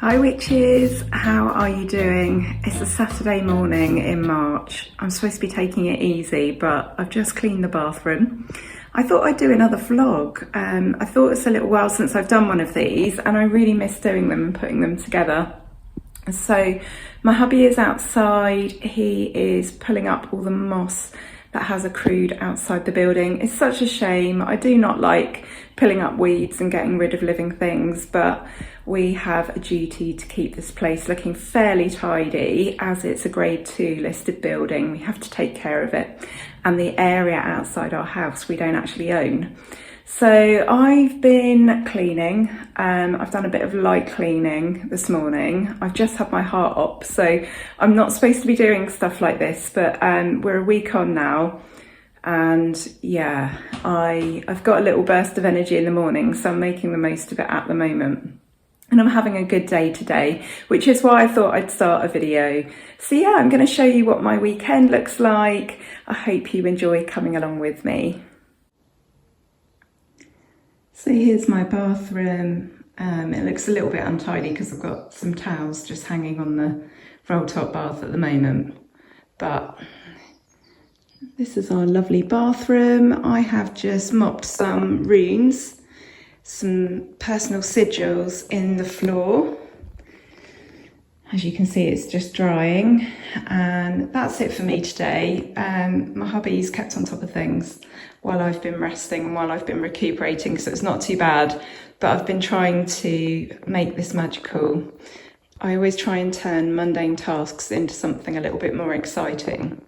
Hi witches, how are you doing? It's a Saturday morning in March. I'm supposed to be taking it easy, but I've just cleaned the bathroom. I thought I'd do another vlog. I thought it's a little while since I've done one of these and I really miss doing them and putting them together. So my hubby is outside, he is pulling up all the moss that has accrued outside the building. It's such a shame. I do not like pulling up weeds and getting rid of living things, but we have a duty to keep this place looking fairly tidy as it's a grade 2 listed building. We have to take care of it. And the area outside our house we don't actually own. So I've been cleaning, I've done a bit of light cleaning this morning. I've just had my heart op, so I'm not supposed to be doing stuff like this, but we're a week on now. And yeah, I've got a little burst of energy in the morning, so I'm making the most of it at the moment. And I'm having a good day today, which is why I thought I'd start a video. So yeah, I'm going to show you what my weekend looks like. I hope you enjoy coming along with me. So here's my bathroom. It looks a little bit untidy because I've got some towels just hanging on the roll top bath at the moment. But this is our lovely bathroom. I have just mopped some runes, some personal sigils in the floor. As you can see, it's just drying, and that's it for me today. My hubby's kept on top of things while I've been resting and while I've been recuperating, so it's not too bad, but I've been trying to make this magical. I always try and turn mundane tasks into something a little bit more exciting.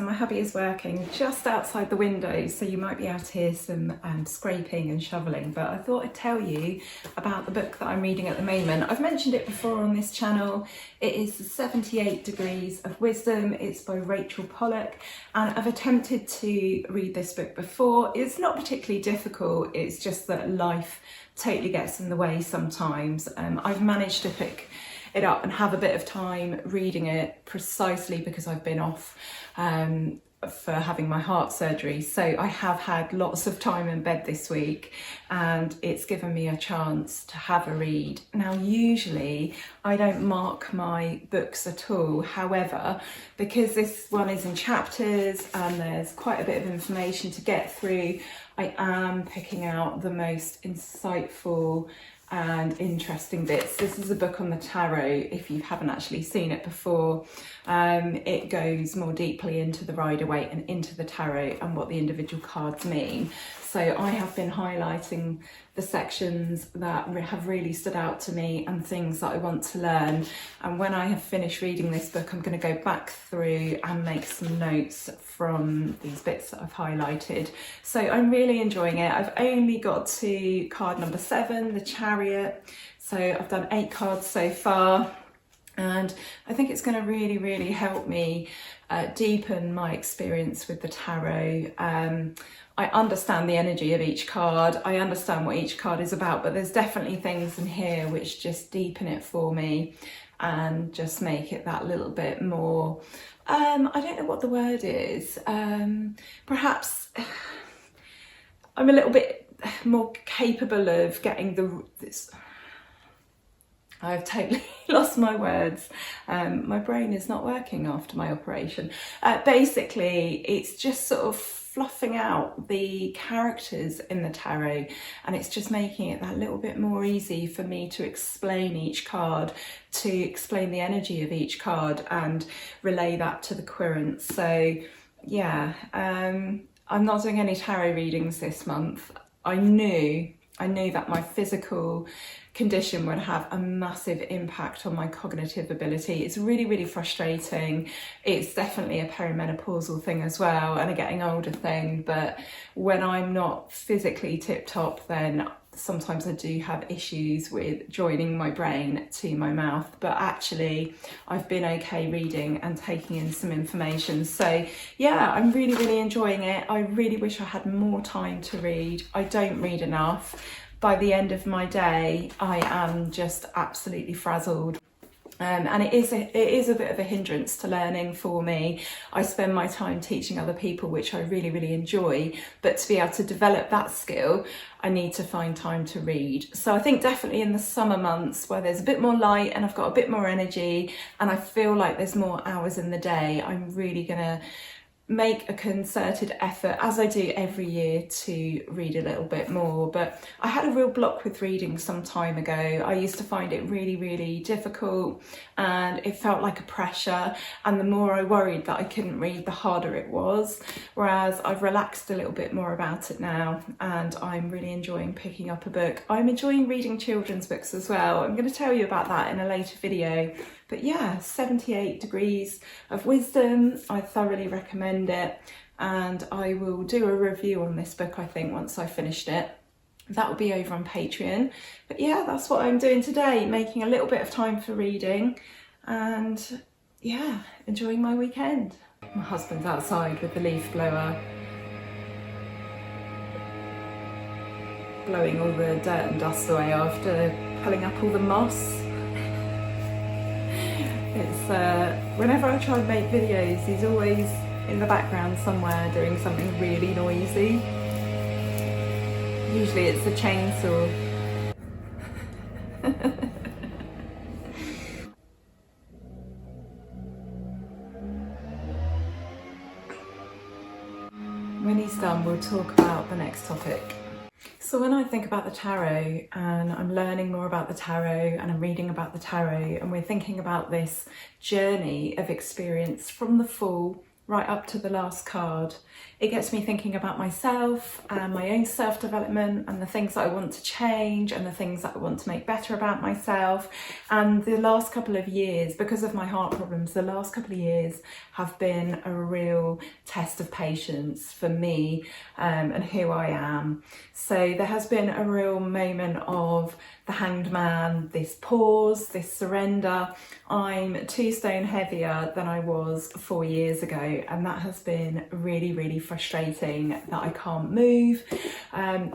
so my hubby is working just outside the window, so you might be able to hear some scraping and shoveling, but I thought I'd tell you about the book that I'm reading at the moment. I've mentioned it before on this channel. It is The 78 Degrees of Wisdom. It's by Rachel Pollack, and I've attempted to read this book before. It's not particularly difficult, it's just that life totally gets in the way sometimes. I've managed to pick it up and have a bit of time reading it precisely because I've been off for having my heart surgery. So I have had lots of time in bed this week, and it's given me a chance to have a read. Now, usually I don't mark my books at all. However, because this one is in chapters and there's quite a bit of information to get through, I am picking out the most insightful and interesting bits. This is a book on the tarot, if you haven't actually seen it before. It goes more deeply into the Rider-Waite and into the tarot and what the individual cards mean. So I have been highlighting the sections that have really stood out to me and things that I want to learn. And when I have finished reading this book, I'm going to go back through and make some notes from these bits that I've highlighted. So I'm really enjoying it. I've only got to card number 7, the Chariot. So I've done 8 cards so far, and I think it's going to really help me deepen my experience with the tarot. I understand the energy of each card, I understand what each card is about, but there's definitely things in here which just deepen it for me and just make it that little bit more, I don't know what the word is, perhaps I'm a little bit more capable of getting this. I've totally lost my words. My brain is not working after my operation. Basically, it's just sort of fluffing out the characters in the tarot, and it's just making it that little bit more easy for me to explain each card, to explain the energy of each card and relay that to the querents. So yeah, I'm not doing any tarot readings this month. I knew that my physical condition would have a massive impact on my cognitive ability. It's really frustrating. It's definitely a perimenopausal thing as well, and a getting older thing, but when I'm not physically tip-top, then sometimes I do have issues with joining my brain to my mouth. But actually I've been okay reading and taking in some information. So yeah, I'm really enjoying it. I really wish I had more time to read. I don't read enough. By the end of my day, I am just absolutely frazzled. And it is a bit of a hindrance to learning for me. I spend my time teaching other people, which I really enjoy, but to be able to develop that skill, I need to find time to read. So I think definitely in the summer months where there's a bit more light and I've got a bit more energy and I feel like there's more hours in the day, I'm really gonna make a concerted effort, as I do every year, to read a little bit more. But I had a real block with reading some time ago. I used to find it really difficult, and it felt like a pressure, and the more I worried that I couldn't read, the harder it was. Whereas I've relaxed a little bit more about it now, and I'm really enjoying picking up a book. I'm enjoying reading children's books as well. I'm going to tell you about that in a later video. But yeah, 78 Degrees of Wisdom, I thoroughly recommend it, and I will do a review on this book, I think, once I've finished it. That will be over on Patreon. But yeah, that's what I'm doing today, making a little bit of time for reading and yeah, enjoying my weekend. My husband's outside with the leaf blower, blowing all the dirt and dust away after pulling up all the moss. It's whenever I try and make videos, he's always in the background somewhere doing something really noisy. Usually it's the chainsaw. When he's done, we'll talk about the next topic. So when I think about the tarot, and I'm learning more about the tarot and I'm reading about the tarot, and we're thinking about this journey of experience from the fall right up to the last card. It gets me thinking about myself and my own self-development and the things that I want to change and the things that I want to make better about myself. And the last couple of years, because of my heart problems, the last couple of years have been a real test of patience for me and who I am. So there has been a real moment of the Hanged Man, this pause, this surrender. I'm 2 stone heavier than I was 4 years ago, and that has been really, really frustrating that I can't move.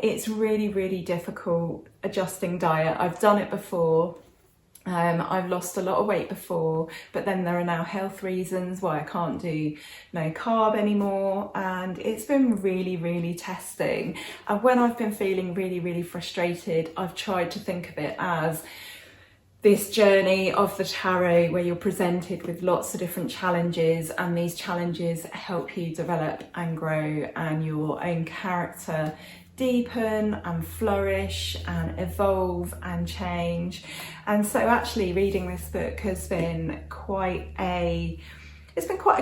It's really, really difficult adjusting diet. I've done it before. I've lost a lot of weight before, but then there are now health reasons why I can't do no carb anymore, and it's been really, really testing. And when I've been feeling really, really frustrated, I've tried to think of it as this journey of the tarot where you're presented with lots of different challenges, and these challenges help you develop and grow and your own character deepen and flourish and evolve and change. And so actually reading this book has been quite a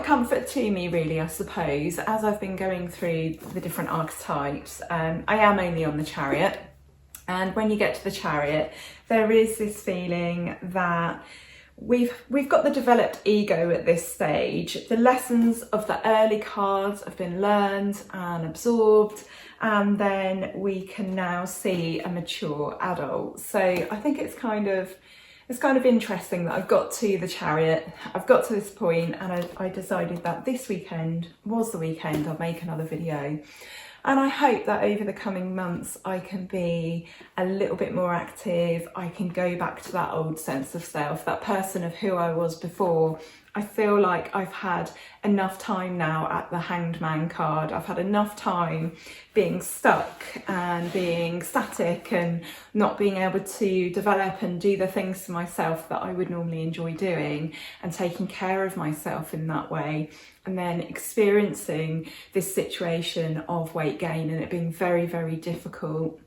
comfort to me, really, I suppose, as I've been going through the different archetypes. I am only on the Chariot, and when you get to the Chariot, there is this feeling that we've got the developed ego at this stage. The lessons of the early cards have been learned and absorbed, and then we can now see a mature adult. So I think it's kind of interesting that I've got to the Chariot, I've got to this point, and I decided that this weekend was the weekend I'll make another video. And I hope that over the coming months I can be a little bit more active. I can go back to that old sense of self, that person of who I was before. I feel like I've had enough time now at the Hanged Man card. I've had enough time being stuck and being static and not being able to develop and do the things for myself that I would normally enjoy doing, and taking care of myself in that way. And then experiencing this situation of weight gain and it being very, very difficult.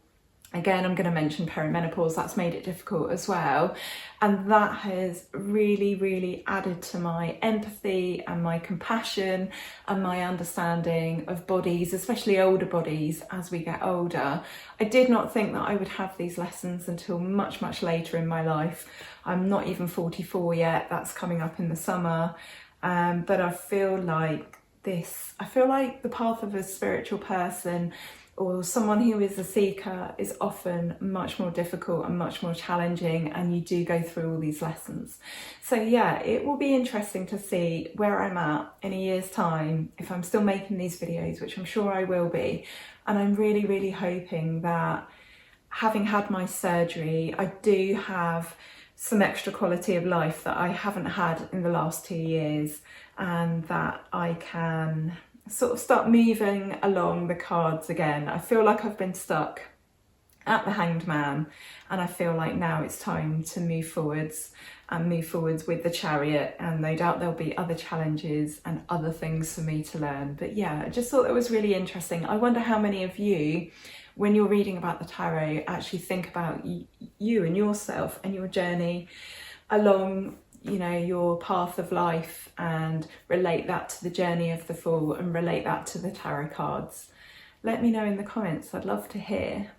Again, I'm going to mention perimenopause, that's made it difficult as well. And that has really, really added to my empathy and my compassion and my understanding of bodies, especially older bodies, as we get older. I did not think that I would have these lessons until much, much later in my life. I'm not even 44 yet, that's coming up in the summer. But I feel like the path of a spiritual person or someone who is a seeker is often much more difficult and much more challenging, and you do go through all these lessons. So yeah, it will be interesting to see where I'm at in a year's time, if I'm still making these videos, which I'm sure I will be. And I'm really, really hoping that, having had my surgery, I do have some extra quality of life that I haven't had in the last 2 years, and that I can sort of start moving along the cards again. I feel like I've been stuck at the Hanged Man, and I feel like now it's time to move forwards with the Chariot, and no doubt there'll be other challenges and other things for me to learn. But yeah, I just thought that was really interesting. I wonder how many of you, when you're reading about the tarot, actually think about you and yourself and your journey along, you know, your path of life, and relate that to the journey of the Fool and relate that to the tarot cards. Let me know in the comments, I'd love to hear.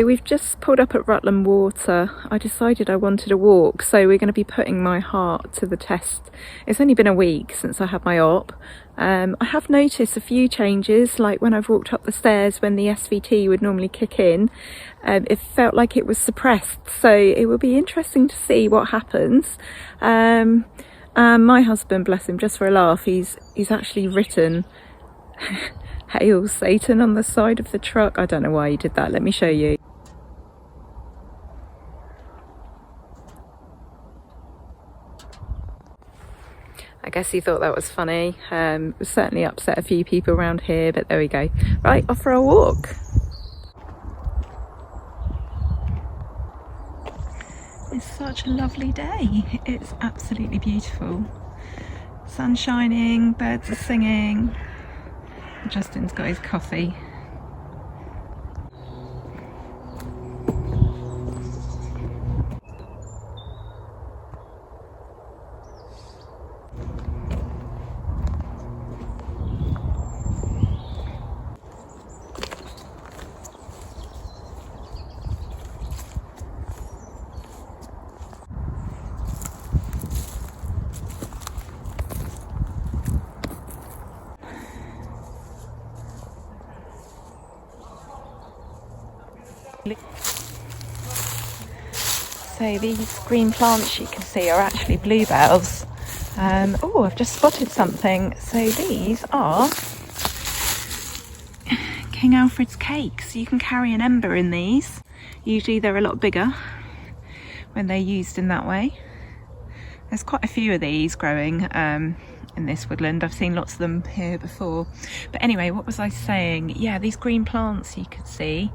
So we've just pulled up at Rutland Water. I decided I wanted a walk, so we're going to be putting my heart to the test. It's only been a week since I had my op. I have noticed a few changes, like when I've walked up the stairs when the SVT would normally kick in, it felt like it was suppressed, so it will be interesting to see what happens. My husband, bless him, just for a laugh, he's actually written "Hail Satan" on the side of the truck. I don't know why he did that. Let me show you. I guess he thought that was funny. It was certainly upset a few people around here, but there we go. Right, off for a walk. It's such a lovely day. It's absolutely beautiful. Sun shining, birds are singing. Justin's got his coffee. So these green plants you can see are actually bluebells. Oh, I've just spotted something. So these are King Alfred's cakes. You can carry an ember in these. Usually they're a lot bigger when they're used in that way. There's quite a few of these growing in this woodland. I've seen lots of them here before. But anyway, what was I saying? Yeah, these green plants you could see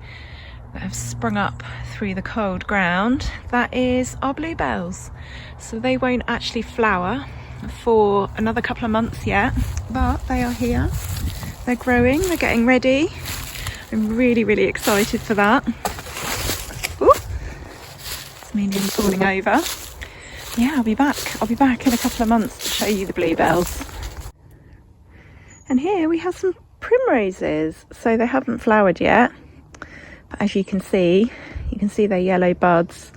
that have sprung up through the cold ground, that is our bluebells. So they won't actually flower for another couple of months yet, but they are here. They're growing, they're getting ready. I'm really, really excited for that. Ooh, it's me nearly falling over. Yeah, I'll be back in a couple of months to show you the bluebells. And here we have some primroses. So they haven't flowered yet, but as you can see their yellow buds.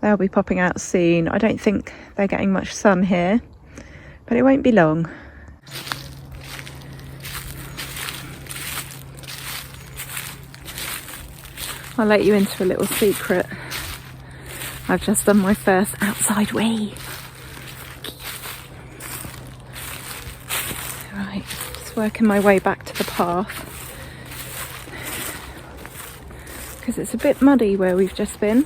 They'll be popping out soon. I don't think they're getting much sun here, but it won't be long. I'll let you into a little secret. I've just done my first outside wee. Right, just working my way back to the path, because it's a bit muddy where we've just been.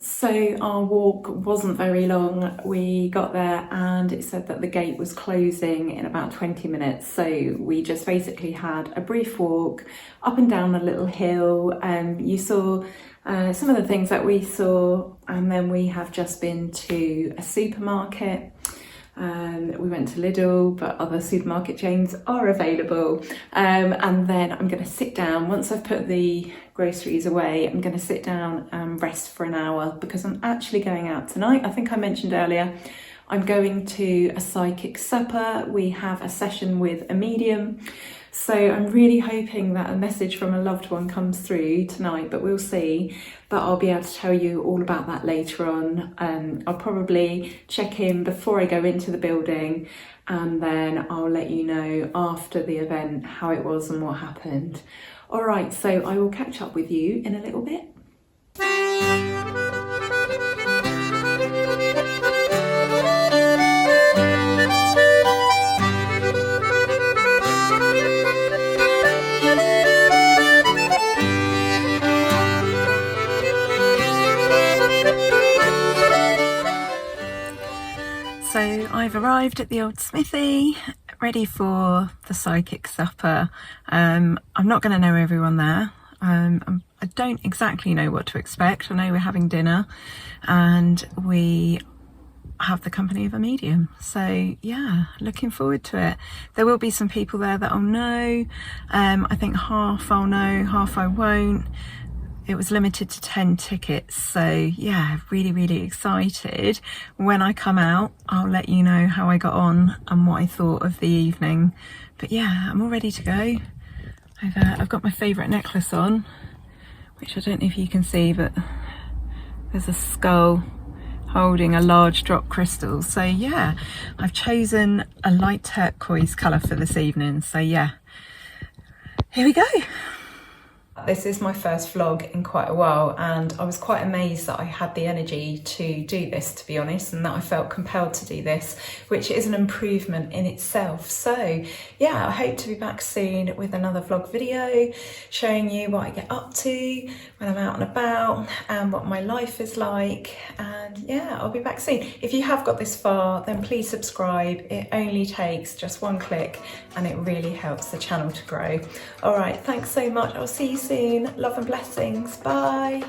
So our walk wasn't very long. We got there and it said that the gate was closing in about 20 minutes. So we just basically had a brief walk up and down the little hill. You saw some of the things that we saw, and then we have just been to a supermarket. We went to Lidl, but other supermarket chains are available. And then I'm going to sit down. Once I've put the groceries away, I'm going to sit down and rest for an hour, because I'm actually going out tonight. I think I mentioned earlier, I'm going to a psychic supper. We have a session with a medium. So I'm really hoping that a message from a loved one comes through tonight, but we'll see. But I'll be able to tell you all about that later on. I'll probably check in before I go into the building, and then I'll let you know after the event how it was and what happened. All right, so I will catch up with you in a little bit. So I've arrived at the old smithy, ready for the psychic supper. I'm not going to know everyone there. I don't exactly know what to expect. I know we're having dinner and we have the company of a medium, so yeah, looking forward to it. There will be some people there that I'll know. I think half I'll know, half I won't. It was limited to 10 tickets, so yeah, really excited. When I come out, I'll let you know how I got on and what I thought of the evening. But yeah, I'm all ready to go. I've got my favourite necklace on, which I don't know if you can see, but there's a skull holding a large drop crystal. So yeah, I've chosen a light turquoise colour for this evening. So yeah, here we go. This is my first vlog in quite a while, and I was quite amazed that I had the energy to do this, to be honest, and that I felt compelled to do this, which is an improvement in itself. So yeah, I hope to be back soon with another vlog video showing you what I get up to when I'm out and about and what my life is like. And yeah, I'll be back soon. If you have got this far, then please subscribe. It only takes just one click and it really helps the channel to grow. All right, thanks so much. I'll see you soon. Love and blessings. Bye.